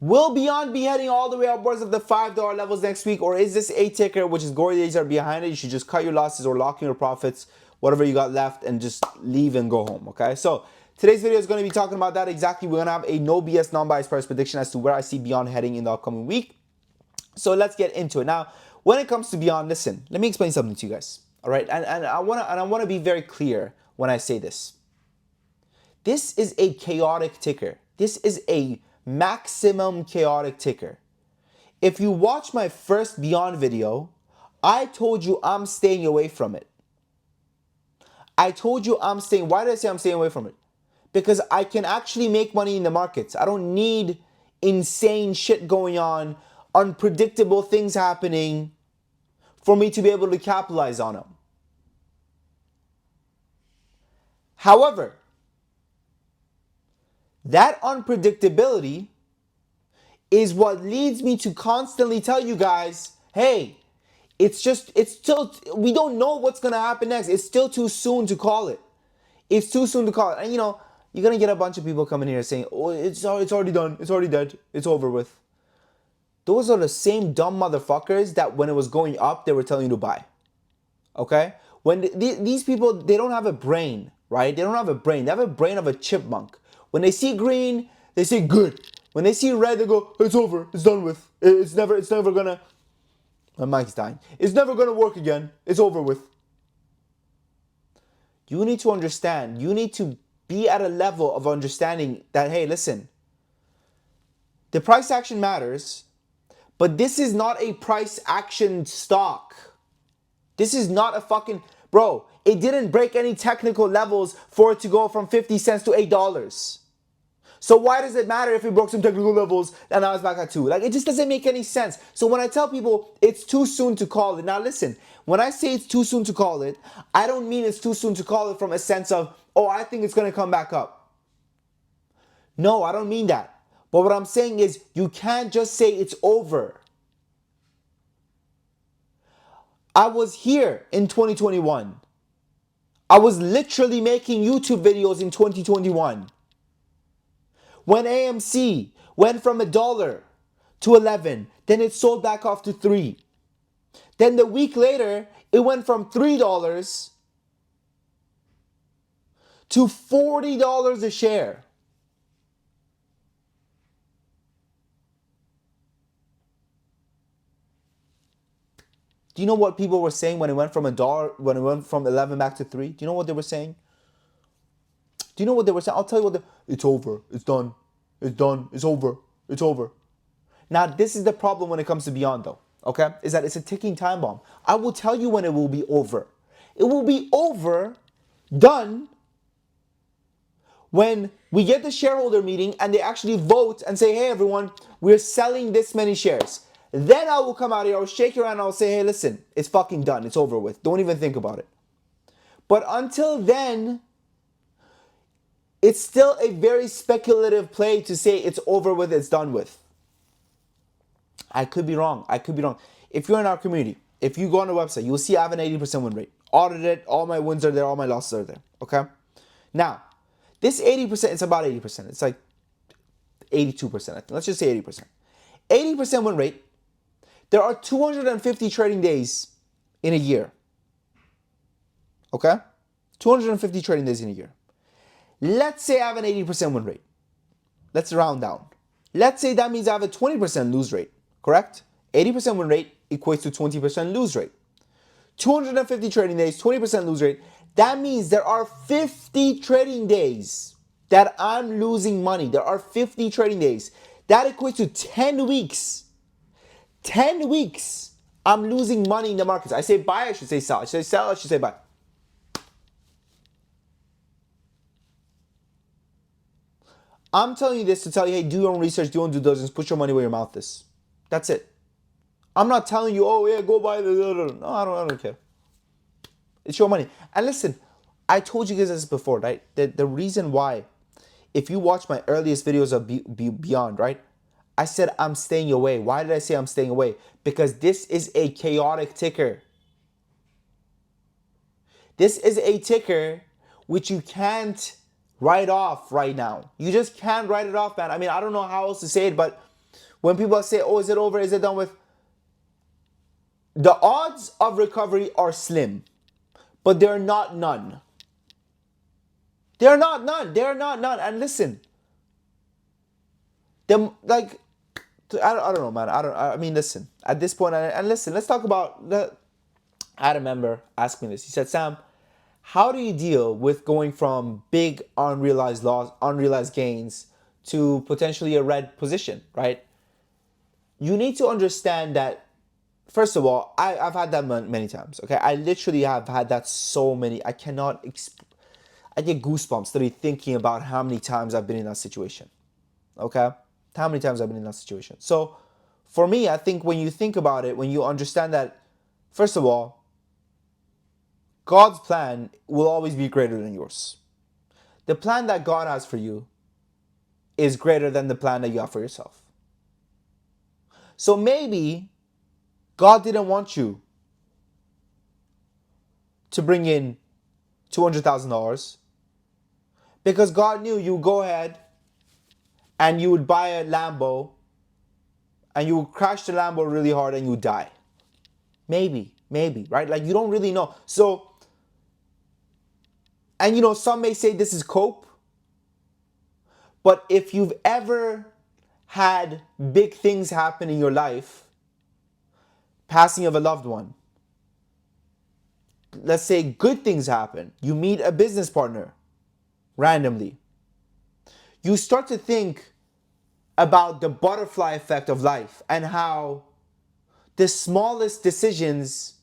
Will Beyond be heading all the way upwards of the $5 levels next week, or is this a ticker which is gory days are behind it? You should just cut your losses or lock in your profits, whatever you got left, and just leave and go home, okay? So today's video is going to be talking about that exactly. We're going to have a no BS, non-biased price prediction as to where I see Beyond heading in the upcoming week. So let's get into it. Now, when it comes to Beyond, listen, let me explain something to you guys, all right? And I want to be very clear when I say this. This is a chaotic ticker. This is a maximum chaotic ticker. If you watch my first Beyond video, I told you I'm staying away from it. I told you I'm staying. Why did I say I'm staying away from it? Because I can actually make money in the markets. I don't need insane shit going on, unpredictable things happening for me to be able to capitalize on them. However, that unpredictability is what leads me to constantly tell you guys, hey, it's still, we don't know what's going to happen next. It's still too soon to call it. It's too soon to call it. And you know, you're going to get a bunch of people coming here saying, oh, it's already done. It's already dead. It's over with. Those are the same dumb motherfuckers that when it was going up, they were telling you to buy. Okay? When these people, they don't have a brain, right? They don't have a brain. They have a brain of a chipmunk. When they see green, they say good. When they see red, they go, it's over. It's done with. It's never gonna. My mic's dying. It's never gonna work again. It's over with. You need to understand. You need to be at a level of understanding that, hey, listen, the price action matters, but this is not a price action stock. This is not a fucking, bro, it didn't break any technical levels for it to go from 50 cents to $8. So why does it matter if it broke some technical levels and now it's back at 2? Like, it just doesn't make any sense. So when I tell people it's too soon to call it, now listen, when I say it's too soon to call it, I don't mean it's too soon to call it from a sense of, oh, I think it's going to come back up. No, I don't mean that. But what I'm saying is you can't just say it's over. I was here in 2021. I was literally making YouTube videos in 2021. When AMC went from $1 to 11, then it sold back off to 3. Then the week later, it went from $3 to $40 a share. Do you know what people were saying when it went from $1, when it went from 11 back to 3? Do you know what they were saying? Do you know what they were saying? I'll tell you what it's over. It's done. It's done. It's over. It's over. Now, this is the problem when it comes to Beyond, though, okay? Is that it's a ticking time bomb. I will tell you when it will be over. It will be over, done, when we get the shareholder meeting and they actually vote and say, hey, everyone, we're selling this many shares. Then I will come out here, I'll shake your hand, and I'll say, hey, listen, it's fucking done. It's over with. Don't even think about it. But until then, it's still a very speculative play to say it's over with, it's done with. I could be wrong. I could be wrong. If you're in our community, if you go on the website, you'll see I have an 80% win rate. Audited, all my wins are there, all my losses are there. Okay? Now, this 80%, it's about 80%. It's like 82%, I think. Let's just say 80%. 80% win rate. There are 250 trading days in a year. Okay? 250 trading days in a year. Let's say I have an 80% win rate. Let's round down. Let's say that means I have a 20% lose rate, correct? 80% win rate equates to 20% lose rate. 250 trading days, 20% lose rate. That means there are 50 trading days that I'm losing money. There are 50 trading days. That equates to 10 weeks. 10 weeks I'm losing money in the markets. I say buy, I should say sell. I should say sell, I should say buy. I'm telling you this to tell you, hey, do your own research, do your own due diligence, put your money where your mouth is. That's it. I'm not telling you, oh yeah, go buy the. No, I don't care. It's your money. And listen, I told you guys this before, right? The reason why, if you watch my earliest videos of Beyond, right? I said I'm staying away. Why did I say I'm staying away? Because this is a chaotic ticker. This is a ticker which you can't write off right now. You just can't write it off, man. I mean, I don't know how else to say it, but When people say, oh, is it over? Is it done with? The odds of recovery are slim, but they're not none. They're not none. They're not none. And listen, them like I don't know, man. I mean, listen. At this point, and listen. Let's talk about the. I had a member ask me this. He said, Sam, how do you deal with going from big unrealized loss, unrealized gains to potentially a red position, right? You need to understand that, first of all, I've had that many times, okay? I literally have had that so many. I get goosebumps literally thinking about how many times I've been in that situation, okay? How many times I've been in that situation. So for me, I think when you think about it, when you understand that, first of all, God's plan will always be greater than yours. The plan that God has for you is greater than the plan that you have for yourself. So maybe God didn't want you to bring in $200,000 because God knew you would go ahead and you would buy a Lambo and you would crash the Lambo really hard and you would die. Maybe, right? Like you don't really know. So, and some may say this is cope, but if you've ever had big things happen in your life, passing of a loved one, let's say good things happen, you meet a business partner randomly, you start to think about the butterfly effect of life and how the smallest decisions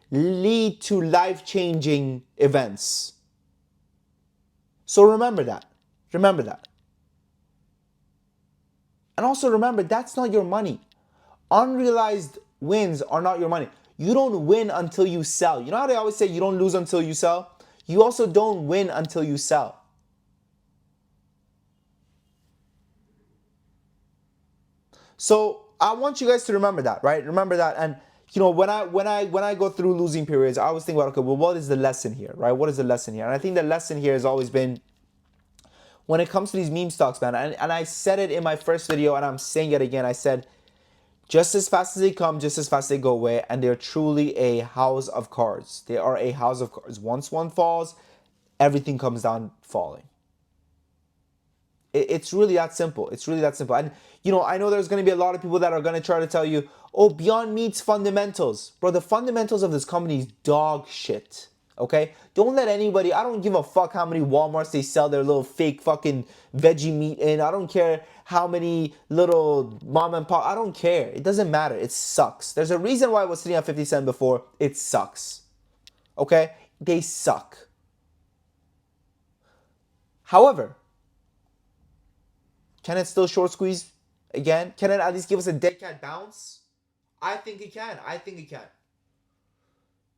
lead to life-changing events. So remember that. Remember that. And also remember, that's not your money. Unrealized wins are not your money. You don't win until you sell. You know how they always say you don't lose until you sell? You also don't win until you sell. So I want you guys to remember that, right? Remember that. And when I go through losing periods, I always think about, okay, well, what is the lesson here, right? What is the lesson here? And I think the lesson here has always been, when it comes to these meme stocks, man, and I said it in my first video and I'm saying it again, I said, just as fast as they come, just as fast as they go away, and they're truly a house of cards. They are a house of cards. Once one falls, everything comes down falling. It's really that simple. It's really that simple. And, I know there's going to be a lot of people that are going to try to tell you, oh, Beyond Meat's fundamentals. Bro, the fundamentals of this company is dog shit. Okay? Don't let anybody, I don't give a fuck how many Walmarts they sell their little fake fucking veggie meat in. I don't care how many little mom and pop. I don't care. It doesn't matter. It sucks. There's a reason why it was sitting at 50 cents before. It sucks. Okay? They suck. However, can it still short squeeze again? Can it at least give us a dead cat bounce? I think it can. I think it can.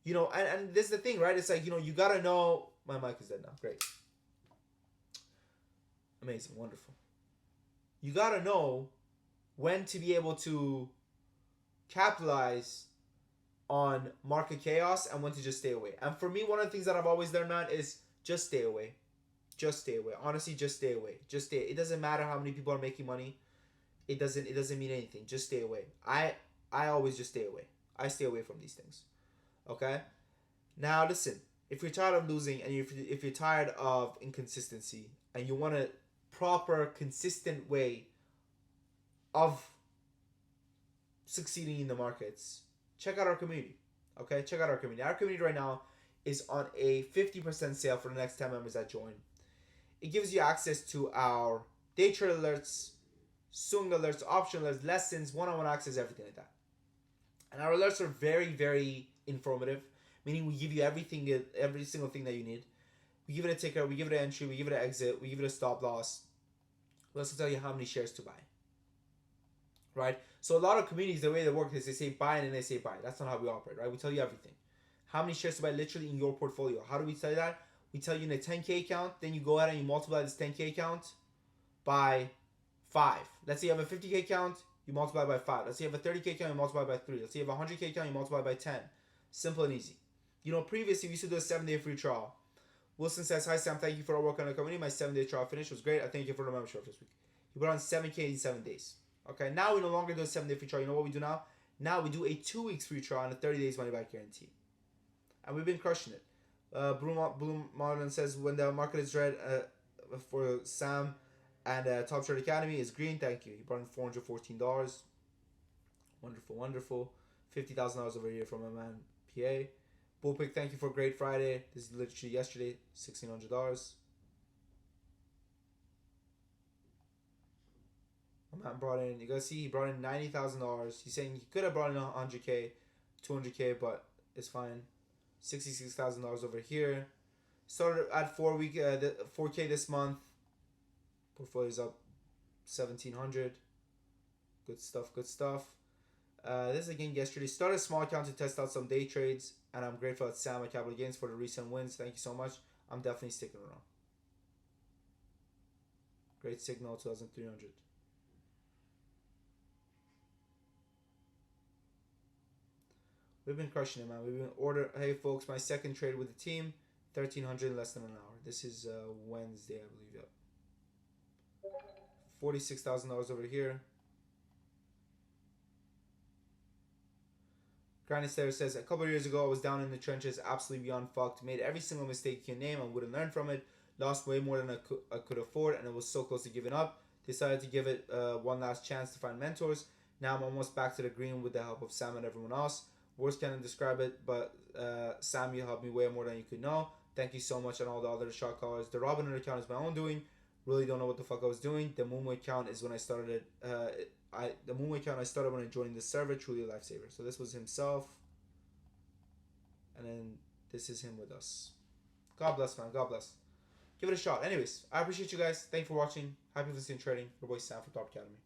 And this is the thing, right? It's like, you gotta know. My mic is dead now. Great. Amazing. Wonderful. You gotta know when to be able to capitalize on market chaos and when to just stay away. And for me, one of the things that I've always learned, man, is just stay away. Just stay away. Honestly, just stay away. Just stay. It doesn't matter how many people are making money. It doesn't mean anything. Just stay away. I always just stay away. I stay away from these things. Okay? Now listen, if you're tired of losing and if you're tired of inconsistency and you want a proper, consistent way of succeeding in the markets, check out our community. Okay? Check out our community. Our community right now is on a 50% sale for the next 10 members that join. It gives you access to our day trade alerts, swing alerts, option alerts, lessons, one-on-one access, everything like that. And our alerts are very, very informative, meaning we give you every single thing that you need. We give it a ticker, we give it an entry, we give it an exit, we give it a stop loss. We also tell you how many shares to buy. Right? So a lot of communities, the way they work is they say buy and then they say buy. That's not how we operate, right? We tell you everything. How many shares to buy literally in your portfolio. How do we tell you that? We tell you in a 10K account, then you go ahead and you multiply this 10K account by 5. Let's say you have a 50K account, you multiply by 5. Let's say you have a 30K account, you multiply by 3. Let's say you have a 100K account, you multiply by 10. Simple and easy. Previously we used to do a 7-day free trial. Wilson says, hi Sam, thank you for our work on the company. My 7-day trial finish was great. I thank you for the membership this week. put on 7K in 7 days. Okay, now we no longer do a 7-day free trial. You know what we do now? Now we do a 2 weeks free trial and a 30 days money back guarantee. And we've been crushing it. Bloom Marlon says, when the market is red for Sam and Top Short Academy is green. Thank you. He brought in $414. Wonderful, wonderful. $50,000 over here from my man PA. Bullpick, thank you for a great Friday. This is literally yesterday. $1,600. My man brought in, you guys see, he brought in $90,000. He's saying he could have brought in 100K, 200K, but it's fine. $66,000 over here. Started at 4K this month. Portfolio's up 1,700. Good stuff, good stuff. This is again yesterday. Started a small account to test out some day trades, and I'm grateful at Sam at Capital Gains for the recent wins. Thank you so much. I'm definitely sticking around. Great signal, 2,300. We've been crushing it, man. We've been Hey, folks, my second trade with the team, 1,300 in less than an hour. This is Wednesday, I believe. Yep. $46,000 over here. Granister says, a couple of years ago, I was down in the trenches, absolutely beyond fucked. Made every single mistake you can name and wouldn't learn from it. Lost way more than I could afford, and it was so close to giving up. Decided to give it one last chance to find mentors. Now I'm almost back to the green with the help of Sam and everyone else. Words can't describe it, but Sam, you helped me way more than you could know. Thank you so much, and all the other shot callers. The Robinhood account is my own doing. Really don't know what the fuck I was doing. The Moonway account is when I started it. The Moonway account I started when I joined the server. Truly a lifesaver. So this was himself, and then this is him with us. God bless, man. God bless. Give it a shot. Anyways, I appreciate you guys. Thank you for watching. Happy listening trading. Your boy Sam from Top Academy.